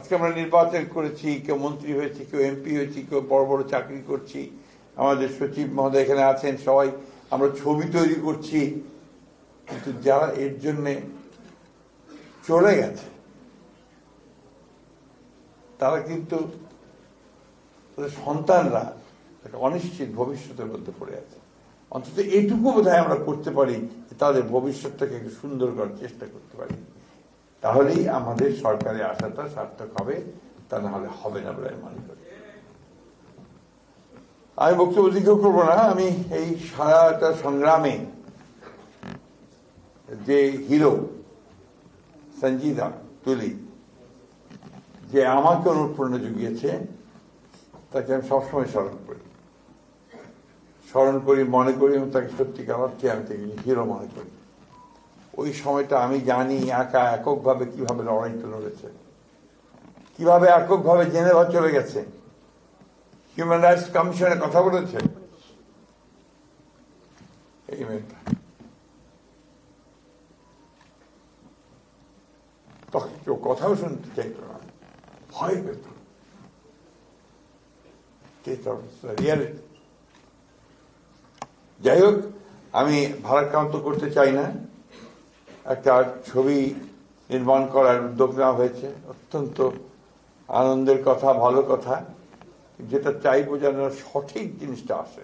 আজকে আমরা নির্বাচন করেছি, কেউ মন্ত্রী হয়েছি, কেউ এমপি হয়েছি, কেউ বড় বড় চাকরি করছি, আমাদের সচিব মহোদয় এখানে আছেন, সবাই আমরা ছবি তৈরি করছি, কিন্তু যারা এর জন্যে চলে গেছে তারা কিন্তু তাদের সন্তানরা একটা অনিশ্চিত ভবিষ্যতের মধ্যে পড়ে আছে। অন্তত এইটুকু বোধহয় আমরা করতে পারি, তাদের ভবিষ্যৎটাকে একটু সুন্দর করার চেষ্টা করতে পারি, তাহলেই আমাদের সরকারে আসাটা সার্থক হবে, তা না হলে হবে না বলে আমি মনে করি। আমি বক্তব্য দীর্ঘ করবো না। আমি এই সারাটা সংগ্রামে যে হিরো সঞ্জিদা তুলি, যে আমাকে অনুপ্রেরণা জুগিয়েছে, তাকে আমি সবসময় স্মরণ করি, মনে করি, এবং তাকে সত্যিকার অর্থে আমি তাকে হিরো মনে করি। ওই সময়টা আমি জানি এককভাবে কিভাবে লড়াইটা লড়েছে, কিভাবে এককভাবে জেনেভা চলে গেছে, হিউম্যান রাইটস কমিশনে কথা বলেছে। এই মেয়েটা তখন কেউ কথাও শুনতে চাইত না, ভয় পেত। যাই হোক, আমি ভারাক্রান্ত করতে চাই না। একটা ছবি নির্মাণ করার উদ্যোগ নেওয়া হয়েছে, অত্যন্ত আনন্দের কথা, ভালো কথা। যেটা চাইবো যেন সঠিক জিনিসটা আসে।